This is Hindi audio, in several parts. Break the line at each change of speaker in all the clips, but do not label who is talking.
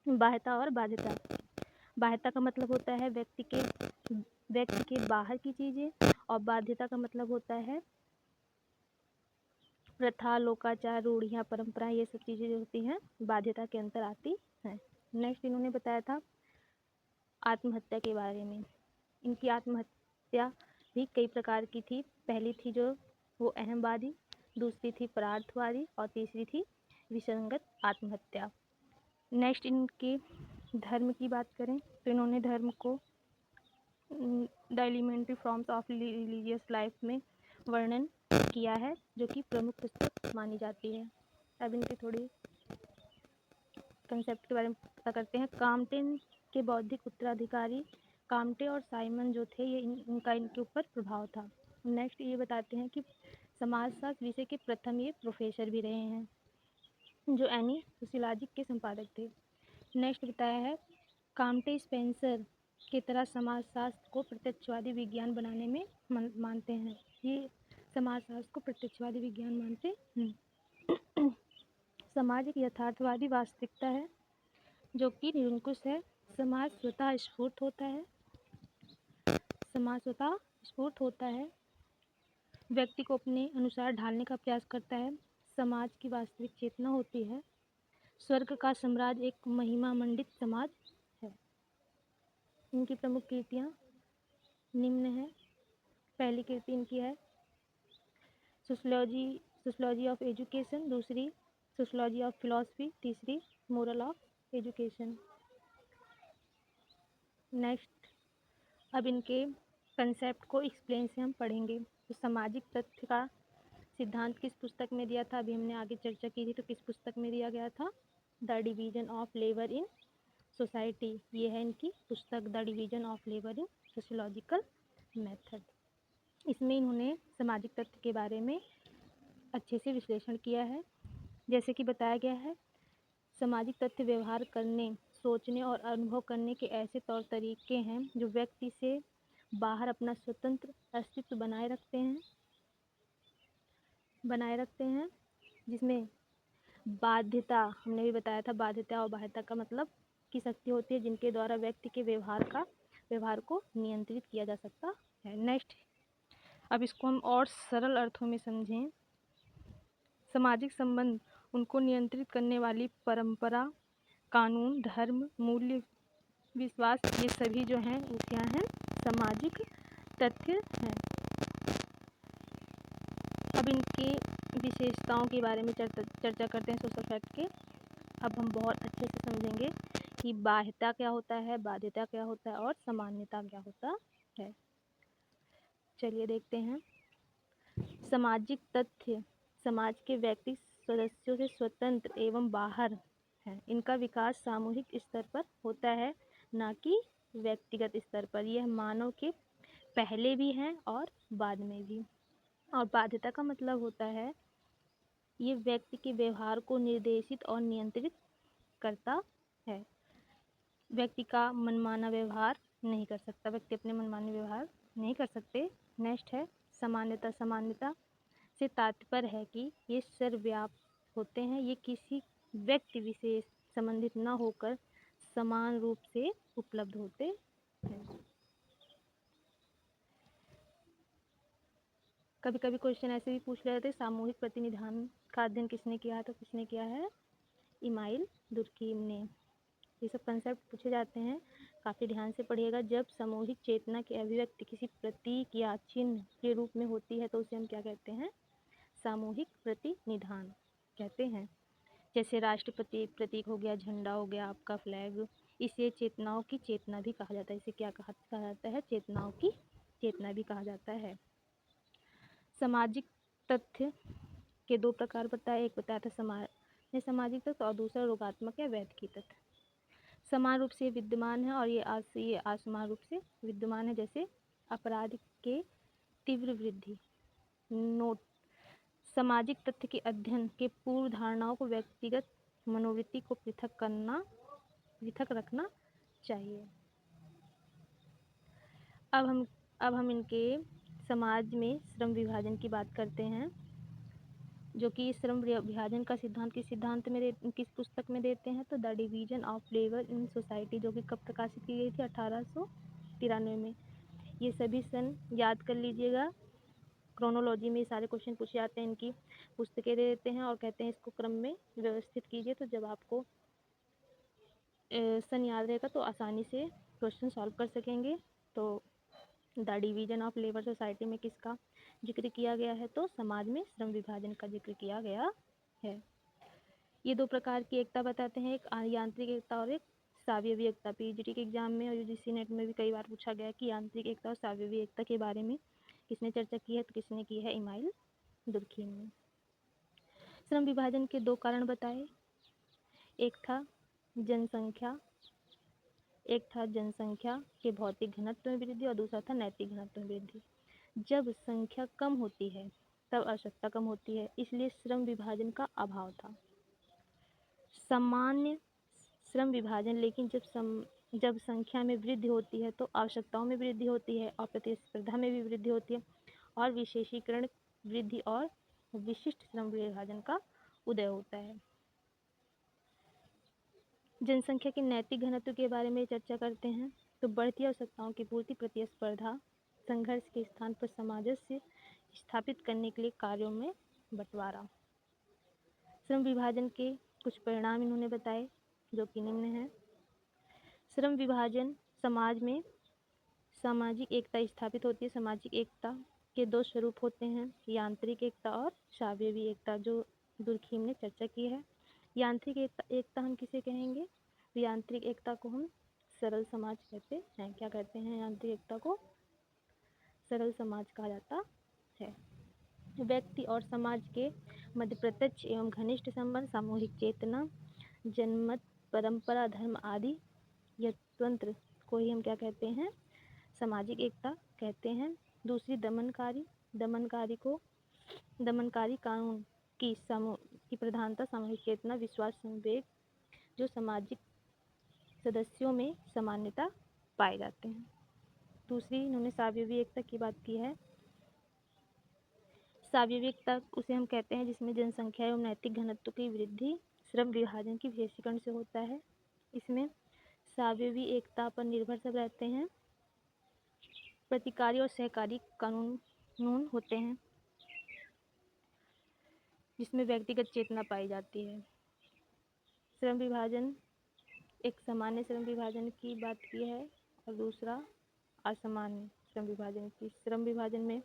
बाह्यता और बाध्यता। बाह्यता का मतलब होता है व्यक्ति के बाहर की चीज़ें, और बाध्यता का मतलब होता है प्रथा, लोकाचार, रूढ़ियाँ, परंपरा, ये सब चीज़ें जो होती हैं बाध्यता के अंतर आती हैं। नेक्स्ट इन्होंने बताया था आत्महत्या के बारे में। इनकी आत्महत्या भी कई प्रकार की थी। पहली थी जो वो अहमवादी, दूसरी थी परार्थवादी, और तीसरी थी विसंगत आत्महत्या। नेक्स्ट इनके धर्म की बात करें तो इन्होंने धर्म को the elementary forms of religious life में वर्णन किया है, जो कि प्रमुख पुस्तक मानी जाती है। अब इनके थोड़ी कंसेप्ट के बारे में पता करते हैं। काम्टे के बौद्धिक उत्तराधिकारी काम्टे और साइमन जो थे, ये इनके ऊपर प्रभाव था। नेक्स्ट ये बताते हैं कि समाजशास्त्र विषय के प्रथम ये प्रोफेसर भी रहे हैं, जो एनी सोशियोलॉजी के संपादक थे। नेक्स्ट बताया है काम्टे स्पेंसर की तरह समाजशास्त्र को प्रत्यक्षवादी विज्ञान बनाने में मानते हैं। ये समाजशास्त्र को प्रत्यक्षवादी विज्ञान मानते हैं। समाज एक यथार्थवादी वास्तविकता है जो कि निरंकुश है। समाज स्वतः स्फूर्त होता है। समाज स्वतः स्फूर्त होता है, व्यक्ति को अपने अनुसार ढालने का प्रयास करता है। समाज की वास्तविक चेतना होती है। स्वर्ग का साम्राज्य एक महिमा मंडित समाज है। इनकी प्रमुख कृतियाँ निम्न है। पहली कृति इनकी है सोशियोलॉजी ऑफ एजुकेशन, दूसरी सोशियोलॉजी ऑफ फिलॉसफी, तीसरी मोरल ऑफ एजुकेशन। नेक्स्ट अब इनके कंसेप्ट को एक्सप्लेन से हम पढ़ेंगे। तो सामाजिक तथ्य का सिद्धांत किस पुस्तक में दिया था, अभी हमने आगे चर्चा की थी, तो किस पुस्तक में दिया गया था, the division of labour in society. ये है इनकी पुस्तक, the division of labour in sociological method. इसमें इन्होंने सामाजिक तथ्य के बारे में अच्छे से विश्लेषण किया है। जैसे कि बताया गया है, सामाजिक तथ्य व्यवहार करने, सोचने और अनुभव करने के ऐसे तौर तरीके हैं जो व्यक्ति से बाहर अपना स्वतंत्र अस्तित्व बनाए रखते हैं, जिसमें बाध्यता, हमने भी बताया था, बाध्यता और बाह्यता का मतलब की शक्ति होती है, जिनके द्वारा व्यक्ति के व्यवहार को नियंत्रित किया जा सकता है। नेक्स्ट अब इसको हम और सरल अर्थों में समझें। सामाजिक संबंध उनको नियंत्रित करने वाली परंपरा, कानून, धर्म, मूल्य, विश्वास, ये सभी जो हैं वो क्या हैं, सामाजिक तथ्य हैं। अब इनके विशेषताओं के बारे में चर्चा करते हैं सोशल फैक्ट के। अब हम बहुत अच्छे से समझेंगे कि बाह्यता क्या होता है, बाध्यता क्या होता है और सामान्यता क्या होता है। चलिए देखते हैं। सामाजिक तथ्य समाज के व्यक्ति सदस्यों से स्वतंत्र एवं बाहर है। इनका विकास सामूहिक स्तर पर होता है, ना कि व्यक्तिगत स्तर पर। यह मानव के पहले भी हैं और बाद में भी। और बाध्यता का मतलब होता है ये व्यक्ति के व्यवहार को निर्देशित और नियंत्रित करता है। व्यक्ति का मनमाना व्यवहार नहीं कर सकता, व्यक्ति अपने मनमाने व्यवहार नहीं कर सकते। नेक्स्ट है सामान्यता। सामान्यता से तात्पर्य है कि ये सर्वव्यापी होते हैं, ये किसी व्यक्ति विशेष संबंधित न होकर समान रूप से उपलब्ध होते हैं। कभी कभी क्वेश्चन ऐसे भी पूछ रहे थे, सामूहिक प्रतिनिधान का अध्ययन किसने किया है, तो किसने किया है, इमाइल दुर्कीम ने। ये सब कंसेप्ट पूछे जाते हैं, काफ़ी ध्यान से पढ़िएगा। जब सामूहिक चेतना की अभिव्यक्ति किसी प्रतीक या चिन्ह के रूप में होती है तो उसे हम क्या कहते हैं, सामूहिक प्रतिनिधान कहते हैं। जैसे राष्ट्रपति प्रतीक हो गया, झंडा हो गया, आपका फ्लैग, इसे चेतनाओं की चेतना भी कहा जाता है। इसे क्या कहा जाता है, चेतनाओं की चेतना भी कहा जाता है। सामाजिक तथ्य के दो प्रकार बताए, एक बताया था सामाजिक तथ्य और दूसरा रोगात्मक या वैध तथ्य। समान रूप से विद्यमान है और ये असमान रूप से विद्यमान है। जैसे अपराध के तीव्र वृद्धि। नोट, सामाजिक तथ्य के अध्ययन के पूर्व धारणाओं को व्यक्तिगत मनोवृत्ति को पृथक रखना चाहिए। अब हम इनके समाज में श्रम विभाजन की बात करते हैं। जो कि श्रम विभाजन का सिद्धांत किस पुस्तक में देते हैं, तो the division of labour in society, जो कि कब प्रकाशित की गई थी, 1893 में। ये सभी सन याद कर लीजिएगा। क्रोनोलॉजी में सारे क्वेश्चन पूछे जाते हैं, इनकी पुस्तकें दे देते हैं और कहते हैं इसको क्रम में व्यवस्थित कीजिए। तो जब आपको सन याद रहेगा तो आसानी से क्वेश्चन सॉल्व कर सकेंगे। तो the division of labour society में किसका जिक्र किया गया है, तो समाज में श्रम विभाजन का जिक्र किया गया है। ये दो प्रकार की एकता बताते हैं, एक यांत्रिक एकता और एक सावयवी एकता। पीजीटी के एग्जाम में और यूजीसी नेट में भी कई बार पूछा गया कि यांत्रिक एकता और सावयवी एकता के बारे में किसने चर्चा की है, तो किसने की है, इमाइल दुर्खीम ने। श्रम विभाजन के दो कारण बताए, एक था जनसंख्या के भौतिक घनत्व में वृद्धि और दूसरा था नैतिक घनत्व में वृद्धि। जब संख्या कम होती है तब आवश्यकता कम होती है, इसलिए श्रम विभाजन का अभाव था। सामान्य श्रम विभाजन, लेकिन जब संख्या में वृद्धि होती है तो आवश्यकताओं में वृद्धि होती है और प्रतिस्पर्धा में भी वृद्धि होती है और विशेषीकरण वृद्धि और विशिष्ट श्रम विभाजन का उदय होता है। जनसंख्या के नैतिक घनत्व के बारे में चर्चा करते हैं, तो बढ़ती आवश्यकताओं की पूर्ति, प्रतिस्पर्धा, संघर्ष के स्थान पर सामंजस्य स्थापित करने के लिए कार्यों में बंटवारा। श्रम विभाजन के कुछ परिणाम इन्होंने बताए जो कि निम्न है। श्रम विभाजन समाज में सामाजिक एकता स्थापित होती है। सामाजिक एकता के दो स्वरूप होते हैं, यांत्रिक एकता और सावयवी एकता, जो दुर्खीम ने चर्चा की है। यांत्रिक एकता हम किसे कहेंगे, यांत्रिक एकता को हम सरल समाज कहते हैं। क्या कहते हैं, यांत्रिक एकता को सरल समाज कहा जाता है। व्यक्ति और समाज के मध्य प्रत्यक्ष एवं घनिष्ठ संबंध, सामूहिक चेतना, जनमत, परंपरा, धर्म आदि यंत्र को ही हम क्या कहते हैं, सामाजिक एकता कहते हैं। दूसरी दमनकारी कानून की प्रधानता, सामूहिक चेतना, विश्वास, संवेग, जो सामाजिक सदस्यों में समानता पाए जाते हैं। दूसरी इन्होंने सावयवी एकता की बात की है। सावयवी एकता उसे हम कहते हैं जिसमें जनसंख्या एवं नैतिक घनत्व की वृद्धि श्रम विभाजन की विशेषीकरण से होता है। इसमें सावयवी एकता पर निर्भर सब रहते हैं। प्रतिकारी और सहकारी कानून होते हैं जिसमें व्यक्तिगत चेतना पाई जाती है। श्रम विभाजन, एक सामान्य श्रम विभाजन की बात की है और दूसरा असामान्य श्रम विभाजन की। श्रम विभाजन में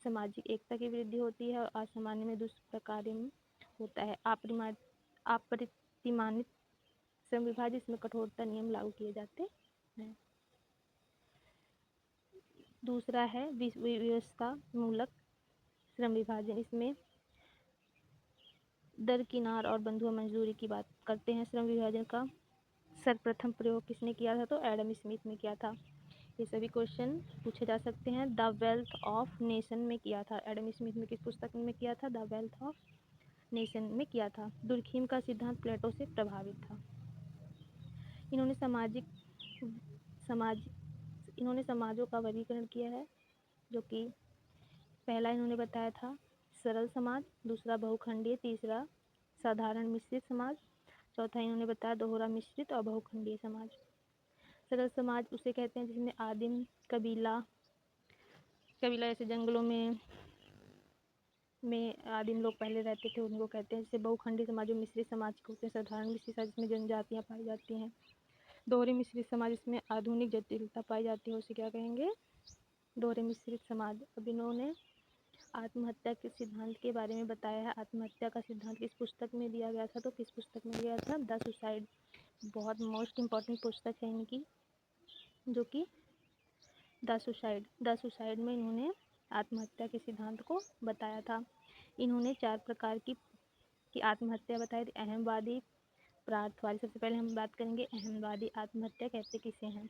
सामाजिक एकता की वृद्धि होती है और असामान्य में दूसरे प्रकार में होता है अपरिमाणित श्रम विभाजन, इसमें कठोरता नियम लागू किए जाते हैं। दूसरा है व्यवस्था मूलक श्रम विभाजन, इसमें दरकिनार और बंधुआ मजदूरी की बात करते हैं। श्रम विभाजन का सर्वप्रथम प्रयोग किसने किया था, तो एडम स्मिथ ने किया था। ये सभी क्वेश्चन पूछे जा सकते हैं। द वेल्थ ऑफ नेशन में किया था, एडम स्मिथ ने किस पुस्तक में किया था, द वेल्थ ऑफ नेशन में किया था। दुर्खीम का सिद्धांत प्लेटो से प्रभावित था। इन्होंने समाजों का वर्गीकरण किया है, जो कि पहला इन्होंने बताया था सरल समाज, दूसरा बहुखंडीय, तीसरा साधारण मिश्रित समाज, चौथा इन्होंने बताया दोहरा मिश्रित और बहुखंडीय समाज। सरल समाज उसे कहते हैं जिसमें आदिम कबीला ऐसे जंगलों में आदिम लोग पहले रहते थे, उनको कहते हैं। जैसे बहुखंडीय समाज जो मिश्रित समाज को होते हैं, साधारण मिश्रित समाज जिसमें जनजातियाँ पाई जाती हैं, दोहरे मिश्रित समाज जिसमें आधुनिक जटिलता पाई जाती है, उसे क्या कहेंगे, दोहरे मिश्रित समाज। अब इन्होंने आत्महत्या के सिद्धांत के बारे में बताया है। आत्महत्या का सिद्धांत किस पुस्तक में दिया गया था, तो किस पुस्तक में दिया था, द सुसाइड। बहुत मोस्ट इम्पॉर्टेंट पुस्तक है इनकी, जो कि द सुसाइड में इन्होंने आत्महत्या के सिद्धांत को बताया था। इन्होंने 4 प्रकार की आत्महत्या बताई थी, अहमवादी, प्रार्थवादी। सबसे पहले हम बात करेंगे अहमवादी आत्महत्या कहते किसे हैं,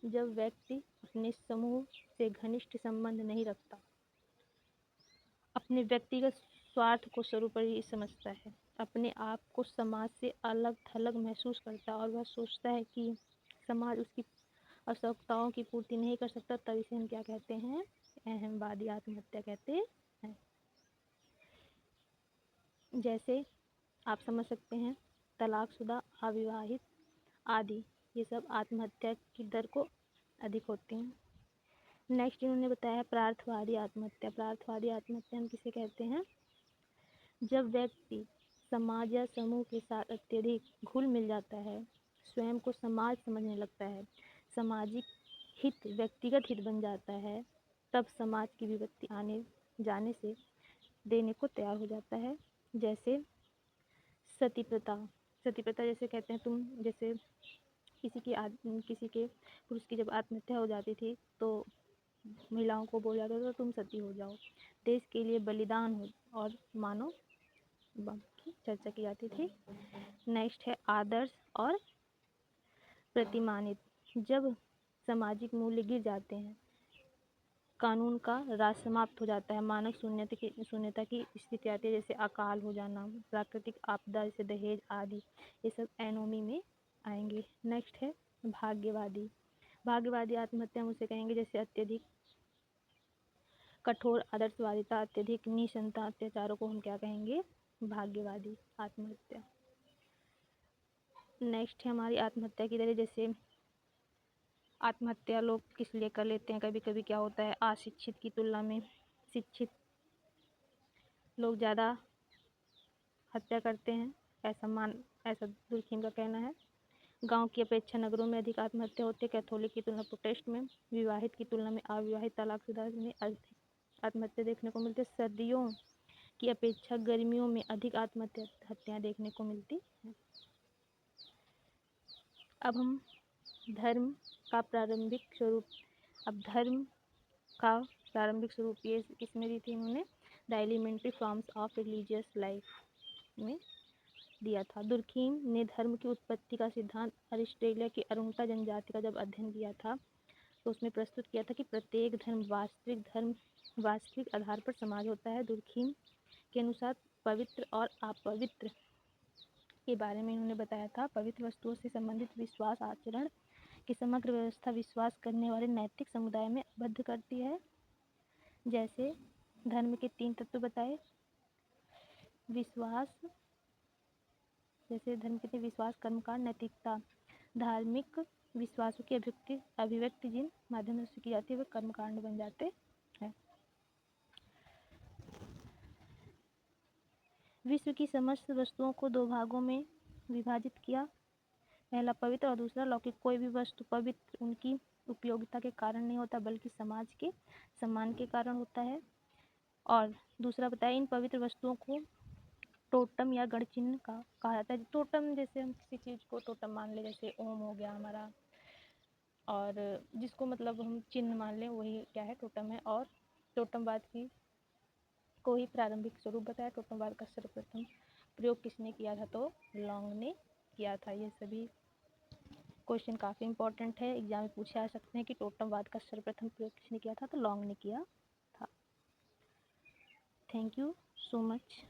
जब व्यक्ति अपने समूह से घनिष्ठ संबंध नहीं रखता, अपने व्यक्तिगत स्वार्थ को सर्वोपरि समझता है, अपने आप को समाज से अलग थलग महसूस करता है और वह सोचता है कि समाज उसकी आवश्यकताओं की पूर्ति नहीं कर सकता, तब इसे हम क्या कहते हैं, अहमवादी आत्महत्या कहते हैं। जैसे आप समझ सकते हैं तलाकशुदा, अविवाहित आदि, ये सब आत्महत्या की दर को अधिक होती हैं। नेक्स्ट इन्होंने बताया प्रार्थवादी आत्महत्या। प्रार्थवादी आत्महत्या हम किसे कहते हैं? जब व्यक्ति समाज या समूह के साथ अत्यधिक घुल मिल जाता है, स्वयं को समाज समझने लगता है, सामाजिक हित व्यक्तिगत हित बन जाता है, तब समाज की विपत्ति आने जाने से देने को तैयार हो जाता है। जैसे सती प्रथा। सती प्रथा जैसे कहते हैं तुम, जैसे किसी के पुरुष की जब आत्महत्या हो जाती थी तो महिलाओं को बोला जाता था तुम सती हो जाओ, देश के लिए बलिदान हो और मानो की चर्चा की जाती थी। नेक्स्ट है आदर्श और प्रतिमानित। जब सामाजिक मूल्य गिर जाते हैं, कानून का राज समाप्त हो जाता है, मानव शून्यता की स्थिति आती है, जैसे अकाल हो जाना, प्राकृतिक आपदा जैसे दहेज आदि, ये सब एनोमी में आएंगे। नेक्स्ट है भाग्यवादी। भाग्यवादी आत्महत्या हम उसे कहेंगे जैसे अत्यधिक कठोर आदर्शवादिता, अत्यधिक निःसंता अत्याचारों को हम क्या कहेंगे? भाग्यवादी आत्महत्या। नेक्स्ट है हमारी आत्महत्या की तरह, जैसे आत्महत्या लोग किस लिए कर लेते हैं? कभी कभी क्या होता है, अशिक्षित की तुलना में शिक्षित लोग ज़्यादा हत्या करते हैं, ऐसा दुर्खिम का कहना है। गांव की अपेक्षा नगरों में अधिक आत्महत्या होती है। कैथोलिक की तुलना प्रोटेस्ट में, विवाहित की तुलना में अविवाहित, तलाकशुदा में अधिक आत्महत्या देखने को मिलती है। सर्दियों की अपेक्षा गर्मियों में अधिक आत्महत्या देखने को मिलती है। अब हम धर्म का प्रारंभिक स्वरूप, ये किसमें दी थी इन्होंने? The elementary forms of religious life में दिया था। दुर्खिम ने धर्म की उत्पत्ति का सिद्धांत ऑस्ट्रेलिया की अरुंटा जनजाति का जब अध्ययन किया था तो उसमें प्रस्तुत किया था कि प्रत्येक धर्म वास्तविक आधार पर समाज होता है। दुर्खिम के अनुसार पवित्र और अपवित्र के बारे में इन्होंने बताया था। पवित्र वस्तुओं से संबंधित विश्वास आचरण की समग्र व्यवस्था विश्वास करने वाले नैतिक समुदाय में आबद्ध करती है। जैसे धर्म के 3 तत्व बताए, विश्वास, कर्मकांड, नैतिकता। धार्मिक विश्वासों की अभिव्यक्ति जिन माध्यमों से की जाती है वे कर्मकांड बन जाते हैं। विश्व की समस्त वस्तुओं को 2 भागों में विभाजित किया, पहला पवित्र और दूसरा लौकिक। कोई भी वस्तु पवित्र उनकी उपयोगिता के कारण नहीं होता बल्कि समाज के सम्मान के कारण होता है। और दूसरा बताया, इन पवित्र वस्तुओं को टोटम या गढ़ चिन्ह का कहा जाता है। टोटम जैसे हम किसी चीज़ को टोटम मान ले, जैसे ओम हो गया हमारा, और जिसको मतलब हम चिन्ह मान लें वही क्या है? टोटम है। और टोटमवाद की को ही प्रारंभिक स्वरूप बताया। टोटमवाद का सर्वप्रथम प्रयोग किसने किया था? तो लॉन्ग ने किया था। ये सभी क्वेश्चन काफ़ी इंपॉर्टेंट है, एग्जाम में पूछे आ सकते हैं कि टोटमवाद का सर्वप्रथम प्रयोग किसने किया था? तो लॉन्ग ने किया था। Thank you so much.